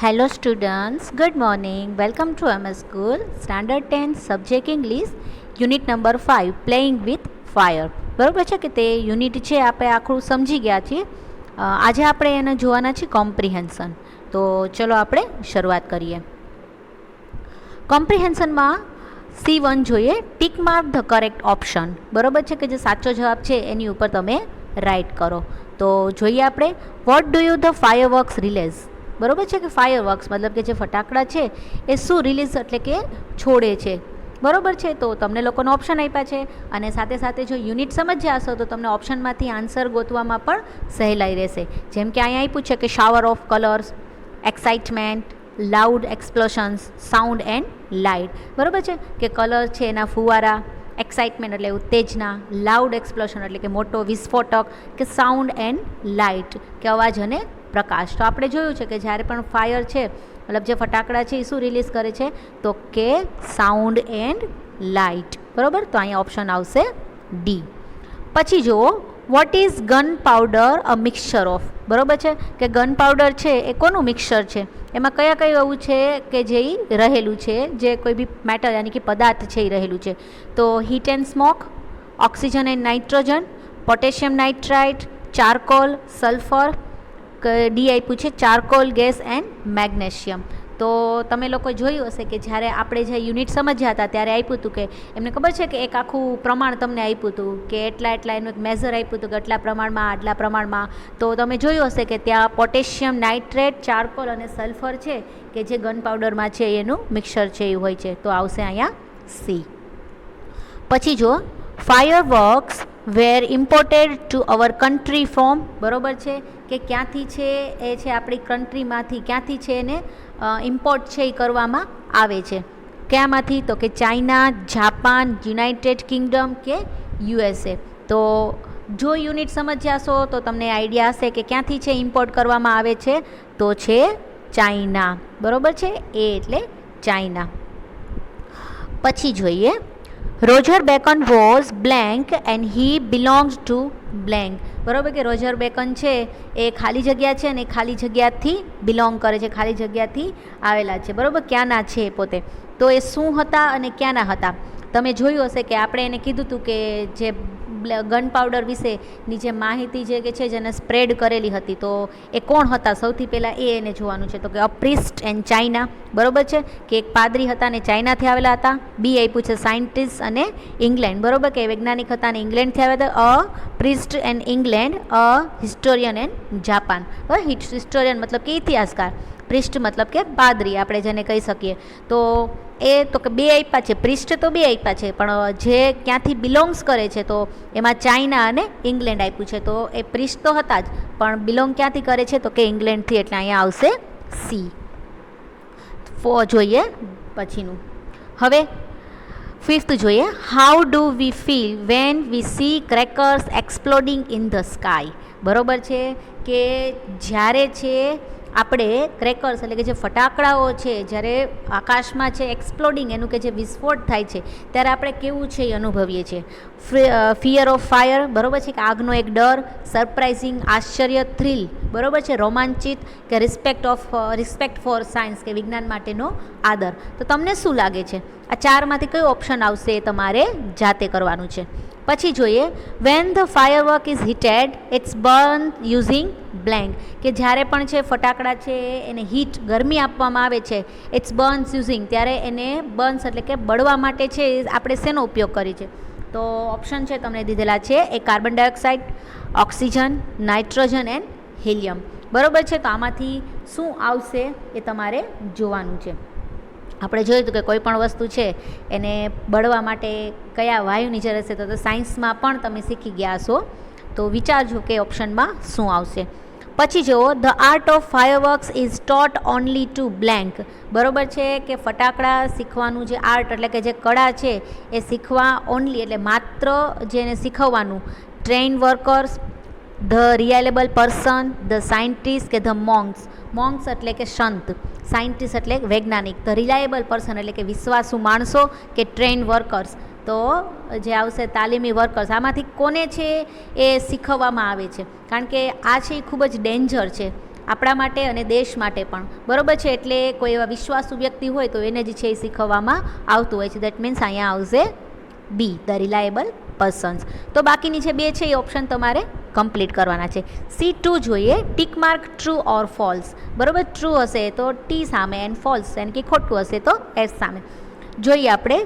Hello students, good morning. Welcome to MS School, Standard 10, Subject English, Unit number 5, Playing with Fire. બરાબર છે કે તે unit છે આપણે આખું સમજી ગયા છીએ. આજે આપણે એને જોવાના છીએ કોમ્પ્રિહેન્શન. તો ચલો આપણે શરૂઆત કરીએ. કોમ્પ્રિહેન્શનમાં C1 જોઈએ, tick mark the correct option. બરાબર છે કે જે સાચો જવાબ છે એની ઉપર તમે રાઇટ કરો. તો જોઈએ આપણે, what do you the fireworks release. બરાબર છે કે ફાયરવર્ક્સ મતલબ કે જે ફટાકડા છે એ શું રિલીઝ એટલે કે છોડે છે. બરાબર છે, તો તમને લોકોને ઓપ્શન આપ્યા છે અને સાથે સાથે જો યુનિટ સમજ્યા હશો તો તમને ઓપ્શનમાંથી આન્સર ગોતવામાં પણ સહેલાઈ રહેશે. જેમ કે અહીંયા આપ્યું છે કે shower of colours, excitement, loud explosions, sound and light. બરાબર છે કે કલર છે એના ફુવારા, એક્સાઇટમેન્ટ એટલે ઉત્તેજના, લાઉડ એક્સપ્લોશન એટલે કે મોટો વિસ્ફોટક, કે સાઉન્ડ એન્ડ લાઇટ કે અવાજ અને પ્રકાશ. તો આપણે જોયું છે કે જ્યારે પણ ફાયર છે મતલબ જે ફટાકડા છે એ શું રિલીઝ કરે છે તો કે સાઉન્ડ એન્ડ લાઇટ. બરાબર, તો અહીંયા ઓપ્શન આવશે ડી. પછી જુઓ, what is gun powder a mixture of. બરાબર છે કે ગન પાવડર છે એ કોનું મિક્સચર છે, એમાં કયા કયું એવું છે કે જે રહેલું છે, જે કોઈ બી મેટર યાની કે પદાર્થ છે એ રહેલું છે. તો heat and smoke, oxygen and nitrogen, potassium nitrite, charcoal, sulphur, D આપ્યું છે ચારકોલ ગેસ એન્ડ મેગ્નેશિયમ. તો તમે લોકો જોયું હશે કે જ્યારે આપણે જે યુનિટ સમજ્યા હતા ત્યારે આપ્યું હતું કે એમને ખબર છે કે એક આખું પ્રમાણ તમને આપ્યું હતું કે એટલા એનું એક મેઝર આપ્યું હતું કે આટલા પ્રમાણમાં આટલા પ્રમાણમાં. તો તમે જોયું હશે કે ત્યાં પોટેશિયમ નાઇટ્રેટ, ચારકોલ અને સલ્ફર છે કે જે ગન પાવડરમાં છે એનું મિક્સર છે એવું હોય છે. તો આવશે અહીંયા સી. પછી જો, fireworks were imported to our country from. બરાબર છે કે ક્યાંથી છે એ છે આપણી કન્ટ્રીમાંથી, ક્યાંથી છે એને ઇમ્પોર્ટ છે એ કરવામાં આવે છે. ક્યાંમાંથી તો કે ચાઇના, જાપાન, યુનાઇટેડ કિંગડમ કે USA. તો જો યુનિટ સમજ્યા છો તો તમને આઈડિયા હશે કે ક્યાંથી છે ઇમ્પોર્ટ કરવામાં આવે છે તો છે ચાઇના. બરાબર છે, એ એટલે ચાઇના. પછી જોઈએ, Roger bacon was blank and he belongs to blank. બરાબર કે રોજર બેકન છે એ ખાલી જગ્યા છે અને ખાલી જગ્યાથી બિલોંગ કરે છે, ખાલી જગ્યાથી આવેલા છે. બરાબર, ક્યાંના છે પોતે. તો એ શું હતા અને ક્યાંના હતા તમે જોયું હશે કે આપણે એને કીધું હતું કે જે ગન પાવડર વિશેની જે માહિતી જે કે છે જેને સ્પ્રેડ કરેલી હતી તો એ કોણ હતા સૌથી પહેલાં એ એને જોવાનું છે. તો કે અ પ્રિસ્ટ એન્ડ ચાઇના. બરાબર છે કે એક પાદરી હતા અને ચાઇનાથી આવેલા હતા. બી આપ્યું છે સાયન્ટિસ્ટ અને ઇંગ્લેન્ડ. બરાબર કે વૈજ્ઞાનિક હતા અને ઇંગ્લેન્ડથી આવ્યા હતા. A priest and England, a historian and Japan. Historian મતલબ કે ઇતિહાસકાર, પ્રિસ્ટ મતલબ કે પાદરી આપણે જેને કહી શકીએ. તો એ તો કે બે આપ્યા છે, પ્રિસ્ટ તો બે આપ્યા છે પણ જે ક્યાંથી બિલોંગ્સ કરે છે તો એમાં ચાઇના અને ઇંગ્લેન્ડ આપ્યું છે. તો એ પ્રિસ્ટ તો હતા જ પણ બિલોંગ ક્યાંથી કરે છે તો કે ઇંગ્લેન્ડથી, એટલે અહીંયા આવશે સી. જોઈએ પછીનું. હવે ફિફ્થ જોઈએ, how do we feel when we see crackers exploding in the sky. બરાબર છે કે જ્યારે છે આપણે ક્રેકર્સ એટલે કે જે ફટાકડાઓ છે જ્યારે આકાશમાં છે એક્સપ્લોડિંગ એનું કે જે વિસ્ફોટ થાય છે ત્યારે આપણે કેવું છે એ અનુભવીએ છીએ. Fear of fire. બરાબર છે કે આગનો એક ડર, સરપ્રાઇઝિંગ આશ્ચર્ય, થ્રિલ. બરાબર છે, રોમાંચિત, કે રિસ્પેક્ટ ફોર સાયન્સ કે વિજ્ઞાન માટેનો આદર. તો તમને શું લાગે છે આ ચારમાંથી કયો ઓપ્શન આવશે એ તમારે જાતે કરવાનું છે. પછી જોઈએ, when the firework is heated it's burn using blank. કે જ્યારે પણ છે ફટાકડા છે એને હીટ ગરમી આપવામાં આવે છે, ઇટ્સ બર્ન્સ યુઝિંગ, ત્યારે એને બર્ન્સ એટલે કે બળવા માટે છે આપણે શેનો ઉપયોગ કરીએ છીએ. તો ઓપ્શન છે તમને દીધેલા છે એ carbon dioxide, oxygen, nitrogen and helium. બરાબર છે, તો આમાંથી શું આવશે એ તમારે જોવાનું છે. આપણે જોયું હતું કે કોઈ પણ વસ્તુ છે એને બળવા માટે કયા વાયુની જરૂર છે તો સાયન્સમાં પણ તમે શીખી ગયા છો. તો વિચારજો કે ઓપ્શનમાં શું આવશે. પછી જુઓ, the art of fireworks is taught only to blank. બરાબર છે કે ફટાકડા શીખવાનું જે આર્ટ એટલે કે જે કળા છે એ શીખવા ઓનલી એટલે માત્ર જેને શીખવવાનું train workers, the reliable person, the scientist કે ધ મોંગ્સ. મોંગ્સ એટલે કે સંત, સાયન્ટિસ્ટ એટલે વૈજ્ઞાનિક, ધ રિલાયેબલ પર્સન એટલે કે વિશ્વાસુ માણસો કે ટ્રેન વર્કર્સ. તો જે આવશે તાલીમી વર્કર્સ. આમાંથી કોને છે એ શીખવવામાં આવે છે કારણ કે આ છે એ ખૂબ જ ડેન્જર છે આપણા માટે અને દેશ માટે પણ, બરાબર છે. એટલે કોઈ એવા વિશ્વાસુ વ્યક્તિ હોય તો એને જ છે એ શીખવવામાં આવતું હોય છે. દેટ મીન્સ અહીંયા આવશે બી, ધ રિલાયેબલ પર્સન્સ. તો બાકીની જે બે છે એ ઓપ્શન તમારે કમ્પ્લીટ કરવાના છે. C2 જોઈએ, tick mark true or false. બરાબર, ટ્રુ હશે તો ટી સામે એન્ડ ફોલ્સ એટલે કે ખોટું હશે તો એસ સામે. જોઈએ આપણે,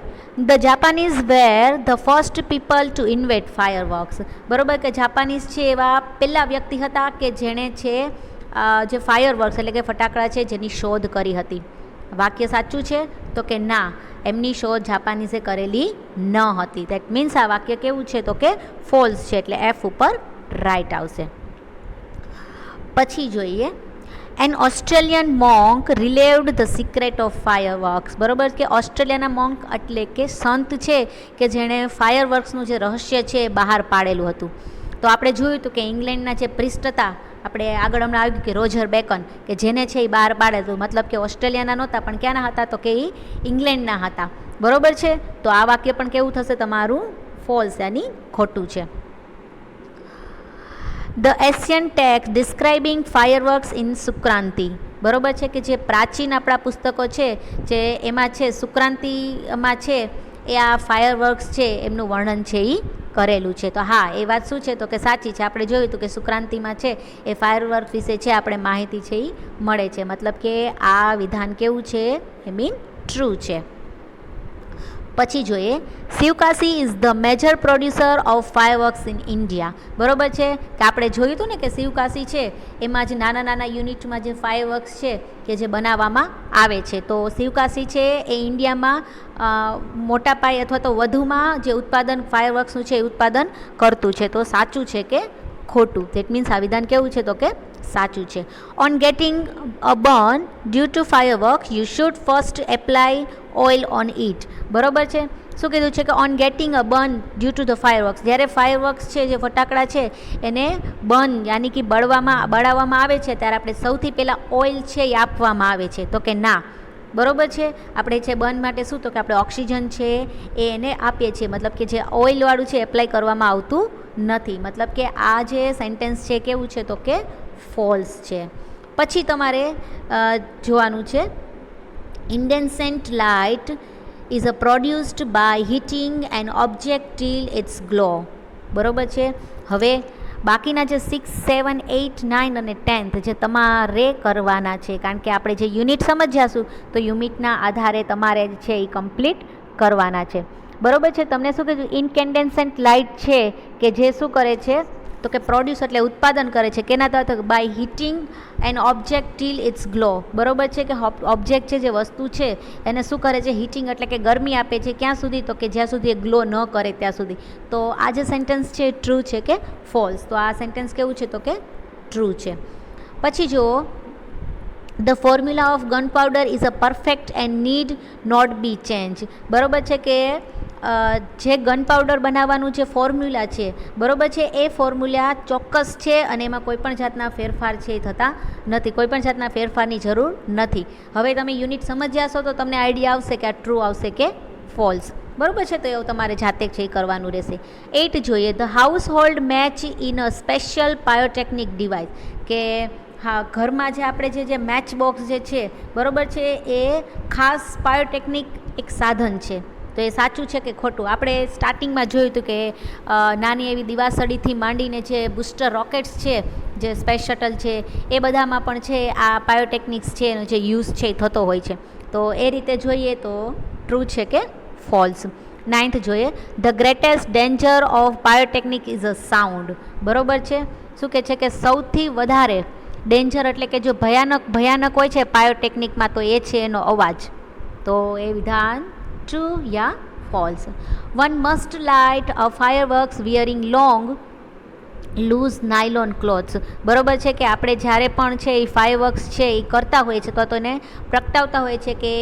the Japanese were the first people to invent fireworks. બરાબર, કે જાપાનીઝ છે એવા પહેલા વ્યક્તિ હતા કે જેણે છે જે ફાયરવર્ક્સ એટલે કે ફટાકડા છે જેની શોધ કરી હતી. વાક્ય સાચું છે તો કે ના, એમની શોધ જાપાનીઝે કરેલી ન હતી. દેટ મીન્સ આ વાક્ય કેવું છે તો કે ફોલ્સ છે, એટલે એફ ઉપર રાઈટ આવશે. પછી જોઈએ, an Australian monk revealed the secret of fireworks. બરાબર, કે ઓસ્ટ્રેલિયાના મોન્ક એટલે કે સંત છે કે જેણે ફાયરવર્ક્સનું જે રહસ્ય છે એ બહાર પાડેલું હતું. તો આપણે જોયું હતું કે ઇંગ્લેન્ડના જે પ્રિસ્ટ હતા, આપણે આગળ હમણાં આવ્યું કે રોજર બેકન, કે જેને છે એ બહાર પાડેલું, મતલબ કે ઓસ્ટ્રેલિયાના નહોતા પણ ક્યાંના હતા તો કે એ ઇંગ્લેન્ડના હતા. બરાબર છે, તો આ વાક્ય પણ કેવું થશે તમારું ફોલ્સ, યાની ખોટું છે. The Asian tax describing fireworks in Sukranti. બરાબર છે, કે જે પ્રાચીન આપણા પુસ્તકો છે જે એમાં છે સુક્રાંતિમાં છે એ આ ફાયરવર્ક્સ છે એમનું વર્ણન છે એ કરેલું છે. તો હા, એ વાત શું છે તો કે સાચી છે. આપણે જોયું હતું કે સુક્રાંતિમાં છે એ ફાયરવર્ક વિશે છે આપણે માહિતી છે એ મળે છે. મતલબ કે આ વિધાન કેવું છે, એ મીન ટ્રુ છે. પછી જોઈએ, Sivakasi is the major producer of fireworks in India. બરાબર છે, કે આપણે જોયું હતું ને કે શિવકાશી છે એમાં જ નાના નાના યુનિટમાં જે ફાયરવર્ક્સ છે કે જે બનાવવામાં આવે છે. તો શિવકાશી છે એ ઇન્ડિયામાં મોટા પાયે અથવા તો વધુમાં જે ઉત્પાદન ફાયરવર્ક્સનું છે એ ઉત્પાદન કરતું છે. તો સાચું છે કે ખોટું? દેટ મીન્સ આ વિધાન કેવું છે તો કે સાચું છે. On getting a burn due to firework you should first apply oil on it. બરાબર છે, શું કીધું છે કે on getting a burn due to the fireworks, જ્યારે ફાયરવર્ક્સ છે જે ફટાકડા છે એને બર્ન યાની કે બળાવવામાં આવે છે ત્યારે આપણે સૌથી પહેલાં ઓઇલ છે એ આપવામાં આવે છે. તો કે ના, બરાબર છે. આપણે છે બર્ન માટે શું તો કે આપણે ઓક્સિજન છે એ એને આપીએ છીએ, મતલબ કે જે ઓઇલવાળું છે એપ્લાય કરવામાં આવતું નથી. મતલબ કે આ જે સેન્ટેન્સ છે કેવું છે તો કે ફોલ્સ છે. પછી તમારે જોવાનું છે, incandescent light is produced by heating an object till its glow. બરાબર છે. હવે બાકીના જે 6, 7, 8, 9 અને 10th જે તમારે કરવાના છે, કારણ કે આપણે જે યુનિટ સમજ્યાશું તો યુનિટના આધારે તમારે છે એ કમ્પ્લીટ કરવાના છે. બરાબર છે. તમને શું કીધું, ઇન્કેન્ડેન્સન્ટ લાઇટ છે કે જે શું કરે છે તો કે પ્રોડ્યુસ એટલે ઉત્પાદન કરે છે કેના દ્વારા, by heating an object till its glow. બરાબર છે, કે ઓબ્જેક્ટ છે જે વસ્તુ છે એને શું કરે છે, હીટિંગ એટલે કે ગરમી આપે છે. ક્યાં સુધી તો કે જ્યાં સુધી એ ગ્લો ન કરે ત્યાં સુધી. તો આ જે સેન્ટેન્સ છે ટ્રુ છે કે ફોલ્સ? તો આ સેન્ટેન્સ કેવું છે તો કે ટ્રુ છે. પછી જુઓ, the formula of gun powder is a perfect and need not be change. બરાબર છે, કે જે ગન પાવડર બનાવવાનું જે ફોર્મ્યુલા છે, બરાબર છે, એ ફોર્મ્યુલા ચોક્કસ છે અને એમાં કોઈપણ જાતના ફેરફાર છે એ થતા નથી. કોઈપણ જાતના ફેરફારની જરૂર નથી. હવે તમે યુનિટ સમજ્યા છો તો તમને આઈડિયા આવશે કે આ ટ્રુ આવશે કે ફોલ્સ. બરાબર છે, તો એવું તમારે જાતે છે એ કરવાનું રહેશે. 8 જોઈએ, the household match in a special pyrotechnic device. કે હા, ઘરમાં જે આપણે જે મેચ બોક્સ જે છે, બરાબર છે, એ ખાસ પાયોટેકનિક એક સાધન છે. તો એ સાચું છે કે ખોટું? આપણે સ્ટાર્ટિંગમાં જોયું હતું કે નાની એવી દિવાસળીથી માંડીને જે બુસ્ટર રોકેટ્સ છે, જે સ્પેસ શટલ છે, એ બધામાં પણ છે આ પાયોટેકનિક્સ છે એનો જે યુઝ છે એ થતો હોય છે. તો એ રીતે જોઈએ તો ટ્રુ છે કે ફોલ્સ? 9th જોઈએ, the greatest danger of pyrotechnic is a sound. બરાબર છે, શું કહે છે કે સૌથી વધારે ડેન્જર એટલે કે જો ભયાનક હોય છે પાયોટેકનિકમાં તો એ છે એનો અવાજ. તો એ વિધાન ટ્રુ યા false? One must light a fireworks wearing long loose nylon clothes. બરાબર છે, કે આપણે જ્યારે પણ છે એ ફાયરવર્ક્સ છે એ કરતા હોઈએ છીએ તો એને પ્રગટાવતા હોય છે કે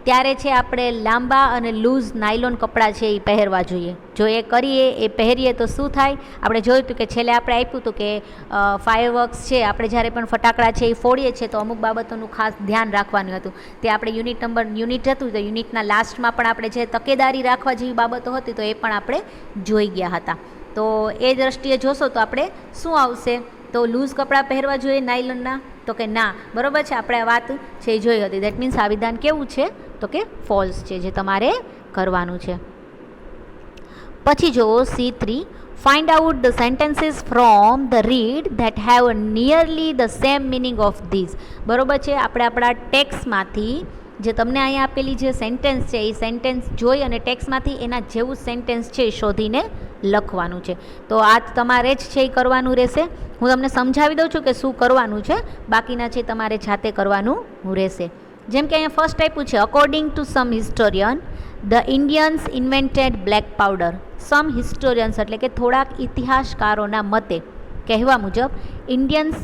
ત્યારે છે આપણે લાંબા અને લૂઝ નાયલોન કપડાં છે એ પહેરવા જોઈએ. જો એ કરીએ, એ પહેરીએ તો શું થાય? આપણે જોયું હતું કે છેલ્લે આપણે આપ્યું હતું કે ફાયરવર્ક્સ છે આપણે જ્યારે પણ ફટાકડા છે એ ફોડીએ છીએ તો અમુક બાબતોનું ખાસ ધ્યાન રાખવાનું હતું. તે આપણે યુનિટ હતું તો યુનિટના લાસ્ટમાં પણ આપણે જે તકેદારી રાખવા જેવી બાબતો હતી તો એ પણ આપણે જોઈ ગયા હતા. તો એ દ્રષ્ટિએ જોશો તો આપણે શું આવશે તો લૂઝ કપડાં પહેરવા જોઈએ નાયલોનના. તો કે ના, બરાબર છે, આપણે આ વાત છે એ જોઈ હતી. દેટ મીન્સ આ વિધાન કેવું છે? તો કે ફોલ્સ છે, જે તમારે કરવાનું છે. પછી જુઓ C3, find out the sentences from the read that have nearly the same meaning of this. બરાબર છે, આપણે આપણા ટેક્સ્ટમાંથી જે તમને અહીંયા આપેલી જે સેન્ટેન્સ છે એ સેન્ટેન્સ જોઈ અને ટેક્સ્ટમાંથી એના જેવું સેન્ટેન્સ છે એ શોધીને લખવાનું છે. તો આ તમારે જ છે એ કરવાનું રહેશે. હું તમને સમજાવી દઉં છું કે શું કરવાનું છે, બાકીના છે તમારે જાતે કરવાનું રહેશે. જેમ કે અહીંયા ફર્સ્ટ આપ્યું છે, according to some historian the Indians invented black powder. Some historians એટલે કે થોડાક ઇતિહાસકારોના મતે, કહેવા મુજબ, ઇન્ડિયન્સ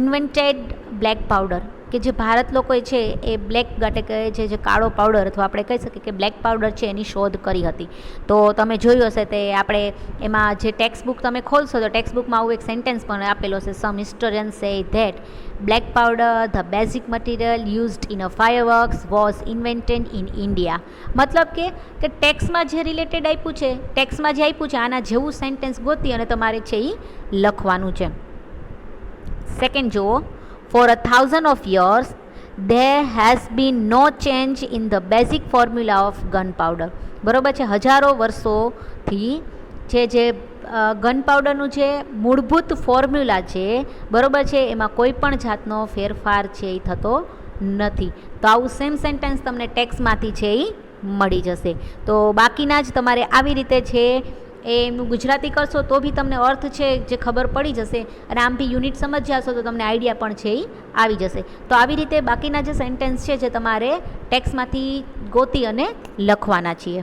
ઇન્વેન્ટેડ બ્લેક પાવડર, કે જે ભારત લોકોએ છે એ બ્લેક એટલે કે જે કાળો પાવડર અથવા આપણે કહી શકીએ કે બ્લેક પાવડર છે એની શોધ કરી હતી. તો તમે જોયું હશે તે આપણે એમાં જે ટેક્સ્ટ બુક તમે ખોલશો તો ટેક્સ્ટ બુકમાં આવું એક સેન્ટેન્સ પણ આપેલો છે, some historian say that black powder the basic material used in a fireworks was invented in India. મતલબ કે ટેક્સ્ટમાં જે રિલેટેડ આપ્યું છે, ટેક્સ્ટમાં જે આપ્યું છે આના જેવું સેન્ટેન્સ ગોતી અને તમારે છે એ લખવાનું છે. સેકન્ડ જુઓ, For 1,000 of years, there has been no change in the basic formula of gunpowder. બરાબર છે, હજારો વર્ષોથી જે ગન પાવડરનું જે મૂળભૂત ફોર્મ્યુલા છે, બરાબર છે, એમાં કોઈ પણ જાતનો ફેરફાર છે એ થતો નથી. તો આવું સેમ સેન્ટેન્સ તમને ટેક્સ્ટમાંથી છે એ મળી જશે. તો બાકીના જ તમારે આવી રીતે છે એ એમનું ગુજરાતી કરશો તો બી તમને અર્થ છે જે ખબર પડી જશે, અને આમ બી યુનિટ સમજ્યા હશો તો તમને આઈડિયા પણ છે એ આવી જશે. તો આવી રીતે બાકીના જે સેન્ટેન્સ છે જે તમારે ટેક્સ્ટમાંથી ગોતી અને લખવાના છીએ.